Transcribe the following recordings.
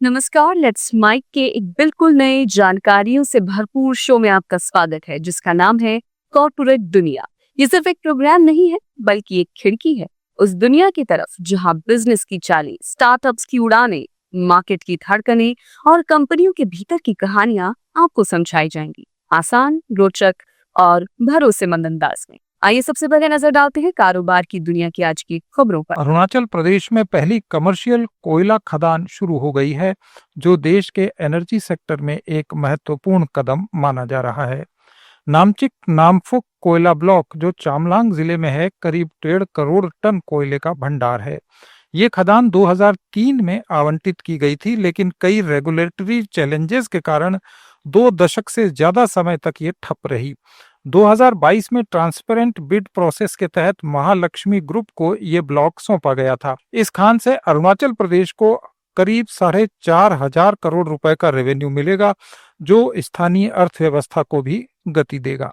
नमस्कार, let's mic के एक बिल्कुल नए जानकारियों से भरपूर शो में आपका स्वागत है जिसका नाम है कॉर्पोरेट दुनिया। ये सिर्फ एक प्रोग्राम नहीं है बल्कि एक खिड़की है उस दुनिया की तरफ जहां बिजनेस की चालें, स्टार्टअप्स की उड़ानें, मार्केट की धड़कनें और कंपनियों के भीतर की कहानियां आपको समझाई जाएंगी आसान, रोचक और भरोसेमंद अंदाज में। आइए सबसे पहले नजर डालते हैं कारोबार की दुनिया की आज की खबरों पर। अरुणाचल प्रदेश में पहली कमर्शियल कोयला खदान शुरू हो गई है, जो देश के एनर्जी सेक्टर में एक महत्वपूर्ण कदम माना जा रहा है। नामचिक नामफुक कोयला ब्लॉक जो चांगलांग जिले में है, करीब 1.5 करोड़ टन कोयले का भंडार है। ये खदान 2003 में आवंटित की गई थी, लेकिन कई रेगुलेटरी चैलेंजेस के कारण 2 दशक से ज्यादा समय तक ये ठप रही। 2022 में ट्रांसपेरेंट बिड प्रोसेस के तहत महालक्ष्मी ग्रुप को ये ब्लॉक सौंपा गया था। इस खान से अरुणाचल प्रदेश को करीब 4,500 करोड़ रुपए का रेवेन्यू मिलेगा, जो स्थानीय अर्थव्यवस्था को भी गति देगा।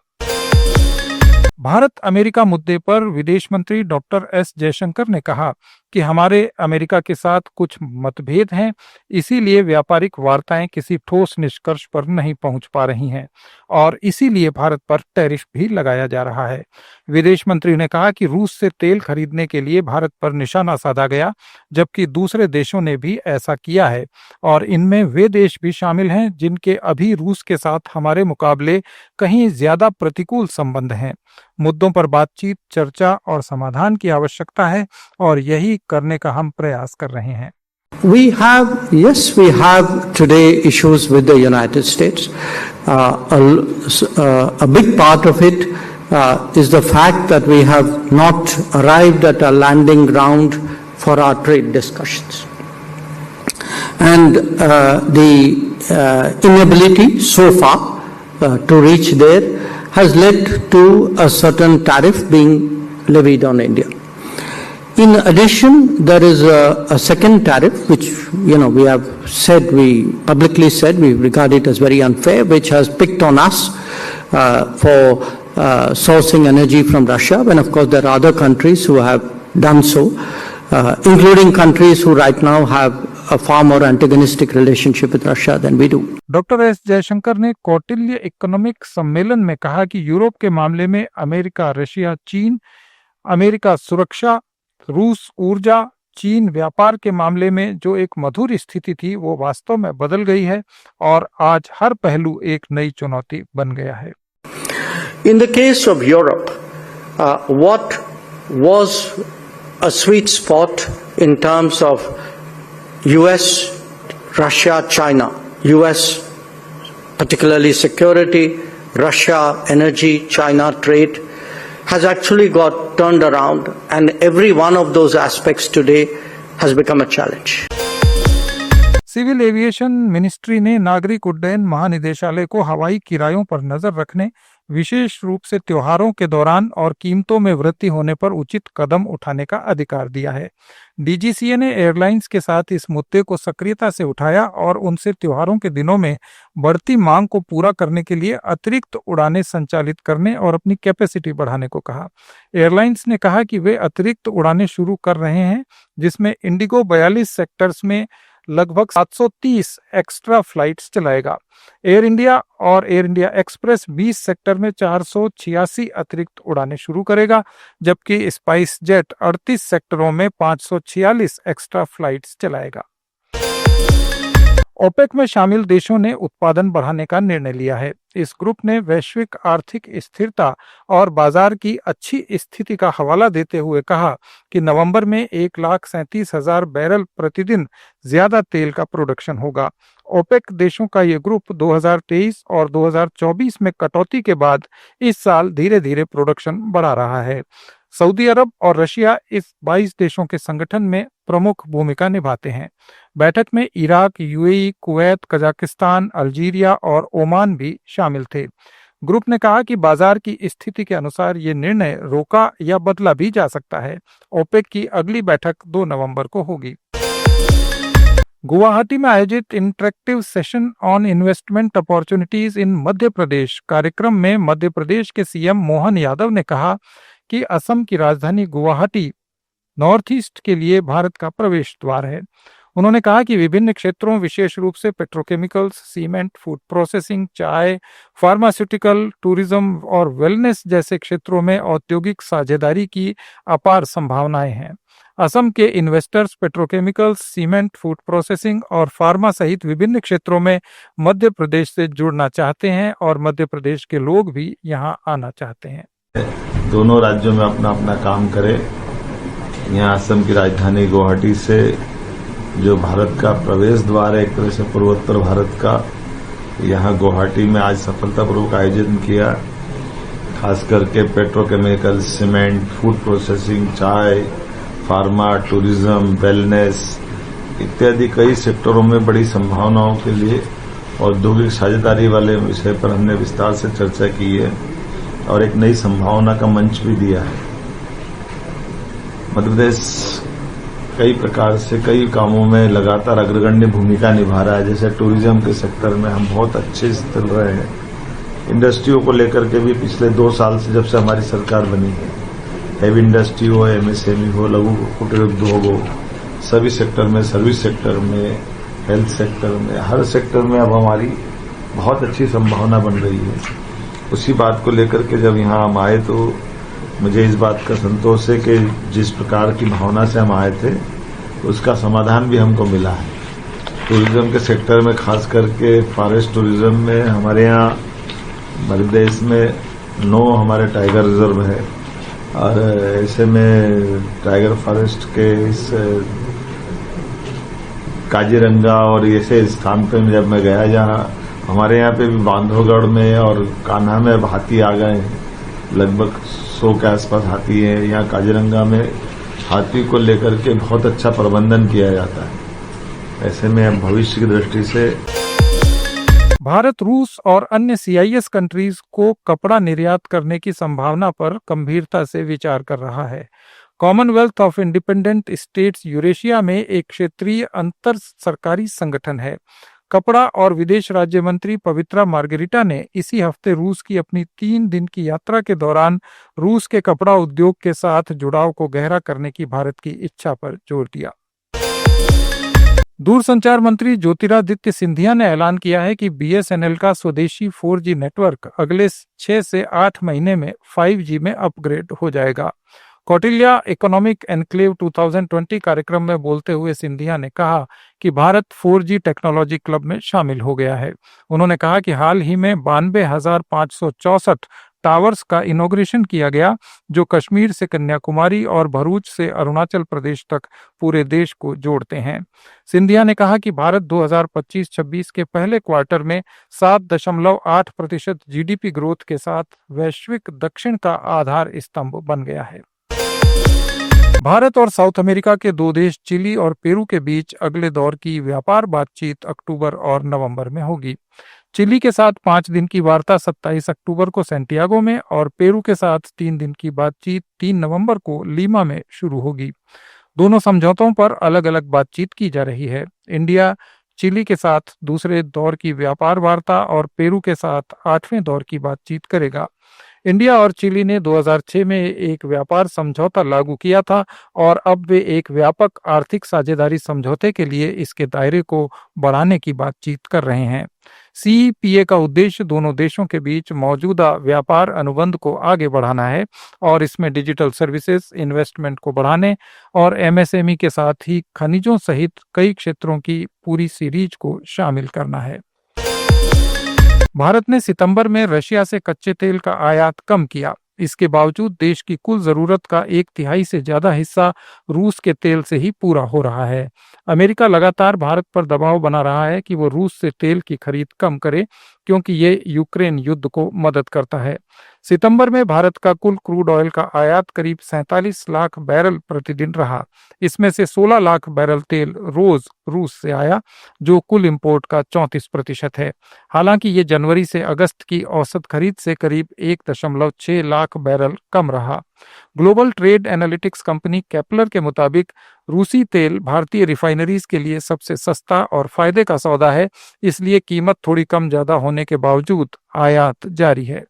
भारत अमेरिका मुद्दे पर विदेश मंत्री डॉक्टर एस जयशंकर ने कहा कि हमारे अमेरिका के साथ कुछ मतभेद हैं, इसीलिए व्यापारिक वार्ताएं किसी ठोस निष्कर्ष पर नहीं पहुंच पा रही हैं और इसीलिए भारत पर टैरिफ भी लगाया जा रहा है। विदेश मंत्री ने कहा कि रूस से तेल खरीदने के लिए भारत पर निशाना साधा गया, जबकि दूसरे देशों ने भी ऐसा किया है और इनमें वे देश भी शामिल हैं जिनके अभी रूस के साथ हमारे मुकाबले कहीं ज्यादा प्रतिकूल संबंध हैं। मुद्दों पर बातचीत, चर्चा और समाधान की आवश्यकता है और यही करने का हम प्रयास कर रहे हैं। We have today issues with the United States. A big part of it is the fact that we have not arrived at a landing ground for our trade discussions. And the inability so far to reach there has led to a certain tariff being levied on India. In addition, there is a second tariff, which we have said, we publicly said we regard it as very unfair, which has picked on us for sourcing energy from Russia, when of course there are other countries who have done so, including countries who right now have a far more antagonistic relationship with Russia than we do. Doctor S Jaishankar ने Kautilya economic सम्मेलन में कहा कि Europe के मामले में America, Russia, चीन, America सुरक्षा, रूस ऊर्जा, चीन व्यापार के मामले में जो एक मधुर स्थिति थी वो वास्तव में बदल गई है और आज हर पहलू एक नई चुनौती बन गया है। In the case of Europe, what was a sweet spot in terms of US, Russia, China, US particularly security, Russia energy, China trade, has actually got turned around, and every one of those aspects today has become a challenge. Civil aviation ministry ने नागरिक उड्डयन महानिदेशालय को हवाई किरायों पर नजर रखने, विशेष रूप से त्योहारों के दौरान और कीमतों में वृद्धि होने पर उचित कदम उठाने का अधिकार दिया है। डीजीसीए ने एयरलाइंस के साथ इस मुद्दे को सक्रियता से उठाया और उनसे त्योहारों के दिनों में बढ़ती मांग को पूरा करने के लिए अतिरिक्त उड़ानें संचालित करने और अपनी कैपेसिटी बढ़ाने को कहा। एयरलाइंस ने कहा कि वे अतिरिक्त उड़ानें शुरू कर रहे हैं, जिसमें इंडिगो 42 सेक्टर्स में लगभग 730 एक्स्ट्रा फ्लाइट्स चलाएगा। एयर इंडिया और एयर इंडिया एक्सप्रेस 20 सेक्टर में 486 अतिरिक्त उड़ानें शुरू करेगा, जबकि स्पाइस जेट 38 सेक्टरों में 546 एक्स्ट्रा फ्लाइट्स चलाएगा। ओपेक में शामिल देशों ने उत्पादन बढ़ाने का निर्णय लिया है। इस ग्रुप ने वैश्विक आर्थिक स्थिरता और बाजार की अच्छी स्थिति का हवाला देते हुए कहा कि नवंबर में 1,37,000 बैरल प्रतिदिन ज्यादा तेल का प्रोडक्शन होगा। ओपेक देशों का ये ग्रुप 2023 और 2024 में कटौती के बाद इस साल धीरे धीरे प्रोडक्शन बढ़ा रहा है। सऊदी अरब और रशिया इस 22 देशों के संगठन में प्रमुख भूमिका निभाते हैं। बैठक में Iraq, UAE, Kuwait, Kazakhstan, Algeria और ओमान भी शामिल थे। ग्रुप ने कहा कि बाजार की स्थिति के अनुसार ये निर्णय रोका या बदला भी जा सकता है। ओपेक की अगली बैठक 2 नवंबर को होगी। गुवाहाटी में आयोजित interactive session on investment opportunities in Madhya Pradesh कार्यक्रम में मध्य प्रदेश के सीएम मोहन यादव ने कहा कि असम की राजधानी गुवाहाटी नॉर्थ ईस्ट के लिए भारत का प्रवेश द्वार है। उन्होंने कहा कि विभिन्न क्षेत्रों, विशेष रूप से पेट्रोकेमिकल्स, सीमेंट, फूड प्रोसेसिंग, चाय, फार्मास्यूटिकल, टूरिज्म और वेलनेस जैसे क्षेत्रों में औद्योगिक साझेदारी की अपार संभावनाएं हैं। असम के investors petrochemicals, cement, food processing और फार्मा सहित विभिन्न क्षेत्रों में मध्य प्रदेश से जुड़ना चाहते हैं और मध्य प्रदेश के लोग भी यहां आना चाहते हैं। दोनों राज्यों में अपना अपना काम करे। यहाँ असम की राजधानी गुवाहाटी से जो भारत का प्रवेश द्वार है, एक तरह से पूर्वोत्तर भारत का, यहाँ गुवाहाटी में आज सफलतापूर्वक आयोजन किया। खास करके पेट्रोकेमिकल, सीमेंट, फूड प्रोसेसिंग, चाय, फार्मा, टूरिज्म, वेलनेस इत्यादि कई सेक्टरों में बड़ी संभावनाओं के लिए औद्योगिक साझेदारी वाले विषय पर हमने विस्तार से चर्चा की है और एक नई संभावना का मंच भी दिया है। मध्य प्रदेश कई प्रकार से कई कामों में लगातार अग्रगण्य भूमिका निभा रहा है। जैसे टूरिज्म के सेक्टर में हम बहुत अच्छे से चल रहे हैं। इंडस्ट्रियों को लेकर के भी पिछले 2 साल से जब से हमारी सरकार बनी है, हैवी इंडस्ट्री हो, एमएसएमई हो, लघु कुटीर उद्योग हो, सभी सेक्टर में, सर्विस सेक्टर में, हेल्थ सेक्टर में, हर सेक्टर में अब हमारी बहुत अच्छी संभावना बन रही है। उसी बात को लेकर के जब यहाँ हम आए तो मुझे इस बात का संतोष है कि जिस प्रकार की भावना से हम आए थे उसका समाधान भी हमको मिला है। टूरिज्म के सेक्टर में खास करके फॉरेस्ट टूरिज्म में हमारे यहाँ मध्य प्रदेश में 9 हमारे टाइगर रिजर्व है और ऐसे में टाइगर फॉरेस्ट के इस काजीरंगा और ऐसे स्थान पे जब मैं गया जहाँ हमारे यहाँ पे भी बांधवगढ़ में और कान्हा में अब हाथी आ गए हैं, लगभग 100 के आसपास हाथी है। यहाँ काजीरंगा में हाथी को लेकर के बहुत अच्छा प्रबंधन किया जाता है। ऐसे में अब भविष्य की दृष्टि से भारत रूस और अन्य CIS कंट्रीज को कपड़ा निर्यात करने की संभावना पर गंभीरता से विचार कर रहा है। Commonwealth of independent states Eurasia में एक क्षेत्रीय अंतर सरकारी संगठन है। कपड़ा और विदेश राज्य मंत्री पवित्रा मार्गेरिटा ने इसी हफ्ते रूस की अपनी 3 दिन की यात्रा के दौरान रूस के कपड़ा उद्योग के साथ जुड़ाव को गहरा करने की भारत की इच्छा पर जोर दिया। दूरसंचार मंत्री ज्योतिरादित्य सिंधिया ने ऐलान किया है कि BSNL का स्वदेशी 4G नेटवर्क अगले 6 से 8 महीने में 5G में अपग्रेड हो जाएगा। कौटिल्या इकोनॉमिक एनक्लेव 2020 कार्यक्रम में बोलते हुए सिंधिया ने कहा कि भारत 4G टेक्नोलॉजी क्लब में शामिल हो गया है। उन्होंने कहा कि हाल ही में 92,564 टावर्स का इनॉग्रेशन किया गया, जो कश्मीर से कन्याकुमारी और भरूच से अरुणाचल प्रदेश तक पूरे देश को जोड़ते हैं। सिंधिया ने कहा कि भारत 2025-26 के पहले क्वार्टर में 7.8% GDP ग्रोथ के साथ वैश्विक दक्षिण का आधार स्तंभ बन गया है। भारत और साउथ अमेरिका के 2 देश चिली और पेरू के बीच अगले दौर की व्यापार बातचीत अक्टूबर और नवंबर में होगी। चिली के साथ 5 दिन की वार्ता 27 अक्टूबर को सैंटियागो में और पेरू के साथ 3 दिन की बातचीत 3 नवंबर को लीमा में शुरू होगी। दोनों समझौतों पर अलग अलग बातचीत की जा रही है। इंडिया चिली के साथ दूसरे दौर की व्यापार वार्ता और पेरू के साथ 8वें दौर की बातचीत करेगा। इंडिया और चिली ने 2006 में एक व्यापार समझौता लागू किया था और अब वे एक व्यापक आर्थिक साझेदारी समझौते के लिए इसके दायरे को बढ़ाने की बातचीत कर रहे हैं। CEPA का उद्देश्य दोनों देशों के बीच मौजूदा व्यापार अनुबंध को आगे बढ़ाना है और इसमें डिजिटल सर्विसेज, इन्वेस्टमेंट को बढ़ाने और MSME के साथ ही खनिजों सहित कई क्षेत्रों की पूरी सीरीज को शामिल करना है। भारत ने सितंबर में रशिया से कच्चे तेल का आयात कम किया। इसके बावजूद देश की कुल जरूरत का 1/3 से ज्यादा हिस्सा रूस के तेल से ही पूरा हो रहा है। अमेरिका लगातार भारत पर दबाव बना रहा है कि वो रूस से तेल की खरीद कम करे, क्योंकि ये यूक्रेन युद्ध को मदद करता है। सितंबर में भारत का कुल क्रूड ऑयल का आयात करीब 47 लाख बैरल प्रतिदिन रहा। इसमें से 16 लाख बैरल तेल रोज रूस से आया, जो कुल इंपोर्ट का 34% है। हालांकि ये जनवरी से अगस्त की औसत खरीद से करीब 1.6 लाख बैरल कम रहा। Global trade analytics company Kepler के मुताबिक रूसी तेल भारतीय रिफाइनरीज के लिए सबसे सस्ता और फायदे का सौदा है, इसलिए कीमत थोड़ी कम ज्यादा होने के बावजूद आयात जारी है।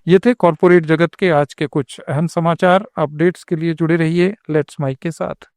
ये थे कॉरपोरेट जगत के आज के कुछ अहम समाचार। अपडेट्स के लिए जुड़े रहिए लेट्स माइक के साथ।